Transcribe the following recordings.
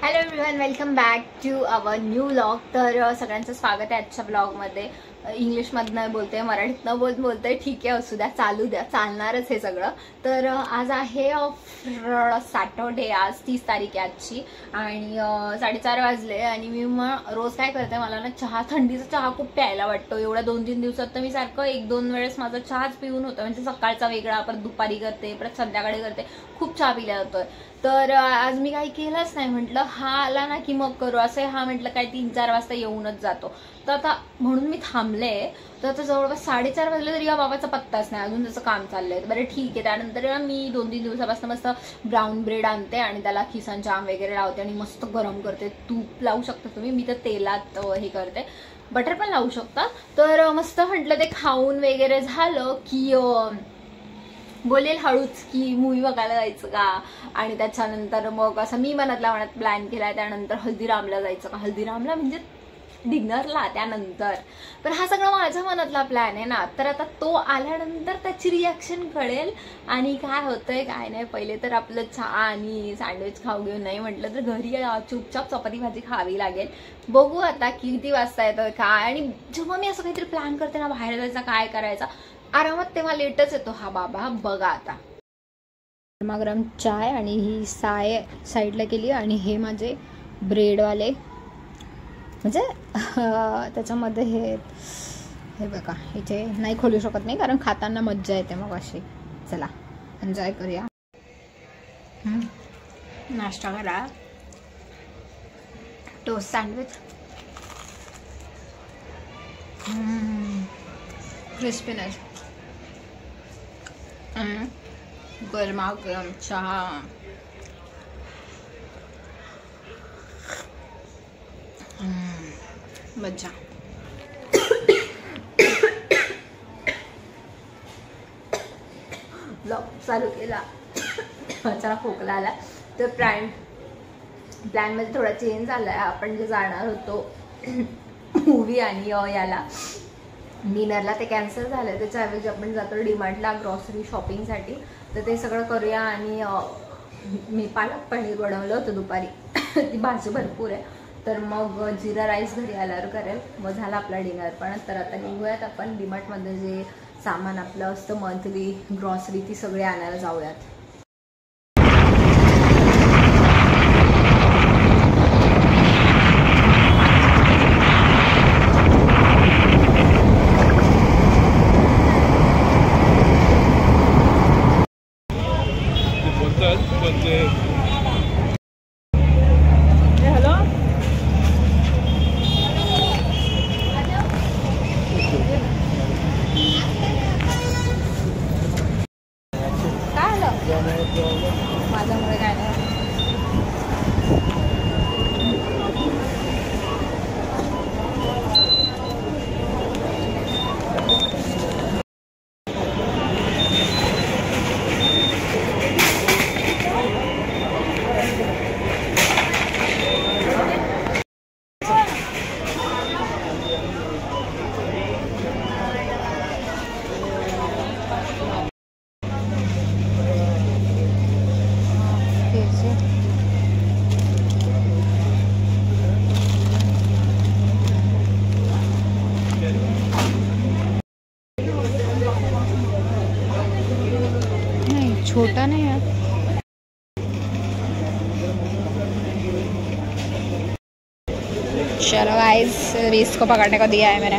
Hello everyone, welcome back to our new vlog. तर सगळ्यांचं स्वागत आहे आजच्या ब्लॉगमध्ये. इंग्लिशमधनं बोलते, मराठीतनं बोलते, ठीक आहे, असू द्या, चालू द्या, चालणारच हे सगळं. तर आज आहे सॅटर्डे, आज 30 तारीख आहे आजची आणि 4:30 वाजले. आणि मी मग रोज काय करते, मला ना थंडीचा चहा खूप प्यायला वाटतो. एवढ्या 2-3 दिवसात तर मी सारखं 1-2 वेळेस माझा चहाच पिऊन होतं. म्हणजे सकाळचा वेगळा, परत दुपारी करते, परत संध्याकाळी करते, खूप चहा पिला जातोय. तर आज मी काही केलंच नाही. म्हटलं हा आला ना की मग करू, असं हा म्हटलं काय 3-4 वाजता येऊनच जातो. तर आता म्हणून मी थांबले. तर आता जवळपास 4:30 वाजले तरी या बाबाचा पत्ताच नाही, अजून त्याचं काम चाललंय. बरं ठीक आहे. त्यानंतर मी 2-3 दिवसापासून मस्त ब्राऊन ब्रेड आणते आणि त्याला किसान जाम वगैरे लावते आणि मस्त गरम करते. तूप लावू शकता तुम्ही, मी तर तेलात हे करते, बटर पण लावू शकता. तर मस्त म्हटलं ते खाऊन वगैरे झालं की बोलेल हळूच की मूवी बघायला जायचं का. आणि त्याच्यानंतर मग असं मी मनात प्लॅन केलाय. त्यानंतर हल्दीरामला जायचं का, हल्दीरामला म्हणजे डिनरला. त्यानंतर पण हा सगळा माझ्या मनातला प्लॅन आहे ना. तर आता तो आल्यानंतर त्याची रिॲक्शन कळेल आणि काय होतंय काय नाही. पहिले तर आपलं चहा आणि सँडविच खाऊ घेऊन, नाही म्हटलं तर घरी चुपचाप चपाती भाजी खावी लागेल. बघू आता किती वाजता येतं काय. आणि जेव्हा मी असं काहीतरी प्लॅन करते ना, बाहेर जायचा काय करायचा, आरामात तेव्हा लेटच येतो. हा बाबा बघा आता गरमागरम चाय आणि ही साय साईडला केली आणि हे माझे ब्रेडवाले, म्हणजे त्याच्यामध्ये हे बघा, इथे नाही खोलू शकत नाही कारण खाताना मज्जा येते मग अशी. चला एन्जॉय करूया. नाश्ता करा, टोस्ट सँडविच, क्रिस्पीनेस, गरमागरम चहा. मज्जा. ब्लॉग चालू केला, अचानक खोकला आला. तर प्लॅनमध्ये थोडा चेंज झालाय. आपण जे जाणार होतो मूवी आणि याला डिनरला, ते कॅन्सल झालं. त्याच्याऐवजी आपण जातो डीमार्टला ग्रॉसरी शॉपिंगसाठी. तर ते सगळं करूया. आणि मी पालक पनीर बनवलं होतं दुपारी, ती भाजी भरपूर आहे. तर मग जिरा राईस घरी आल्यावर करेल. मग झाला आपला डिनर पण. तर आता निघूयात आपण डीमार्टमध्ये जे सामान आपलं असतं मंथली ग्रॉसरी, ती सगळी आणायला जाऊयात. माझ्यामुळे काय नाही. छोटा नहीं है. चलो गाइस, रेस को पकड़ने को दिया है मैंने.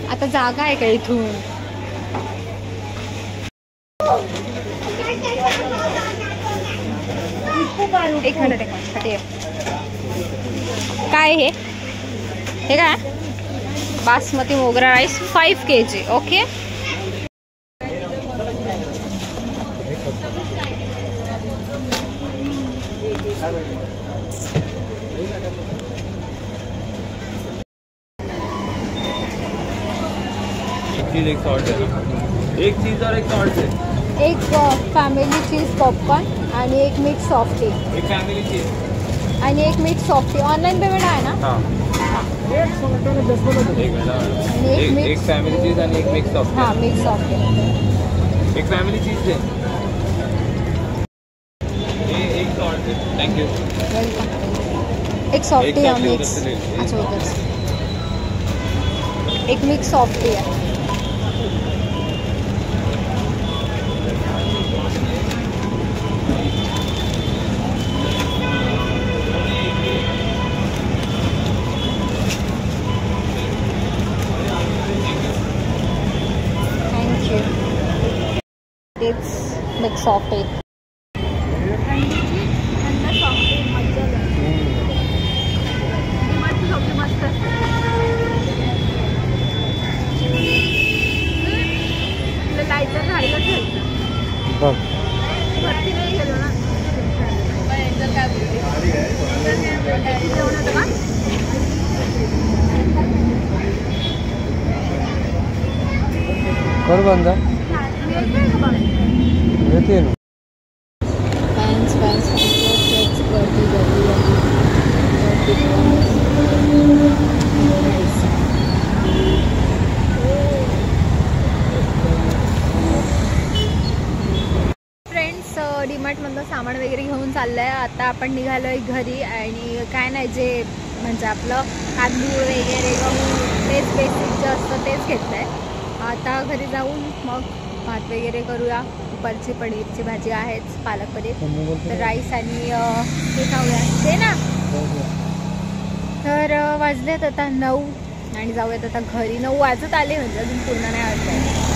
आता जागा आहे का इथून? एक मिनिट काय हे काय बासमती मोगरा राईस 5 kg. ओके. एक सॉल्ट है ना, एक चीज और एक सॉल्ट है. एक फॅमिली चीज पॉपकॉर्न आणि एक मिक्स सॉफ्टी. एक फॅमिली चीज आणि एक मिक्स सॉफ्टी. ऑनलाइन पेमेंट आहे ना? हां. एक फॅमिली चीज आणि एक मिक्स सॉफ्टी. हां, मिक्स सॉफ्टी. एक फॅमिली चीज दे. एक थँक्यू. वेलकम. एक सॉफ्टी एक आहे सॉफ्टी मिक्स. उधर से ले लीजिए. अच्छा उधर से. एक मिक्स सॉफ्टी आहे. थँक्यू. तेच मिक्स सॉफ्टी. बघ कर बंद येते ना. फॅन्स फॅन्स फॅन्स गर्दी गर्दी फ्रेंड्स, डीमार्टमधलं सामान वगैरे घेऊन चाललंय. आता आपण निघालोय घरी आणि काय नाही जे म्हणजे आपलं तांदूळ वगैरे गहू तेच बेसिक जे असतं तेच घेतलंय. आता घरी जाऊन मग भात वगैरे करूया. दुपारची पनीरची भाजी आहेच, पालक पनीर, तर राईस आणि हे खाऊया ते ना. तर वाजलेत आता 9 आणि जाऊयात आता घरी. 9 वाजत आले म्हणजे अजून पूर्ण नाही वाजले.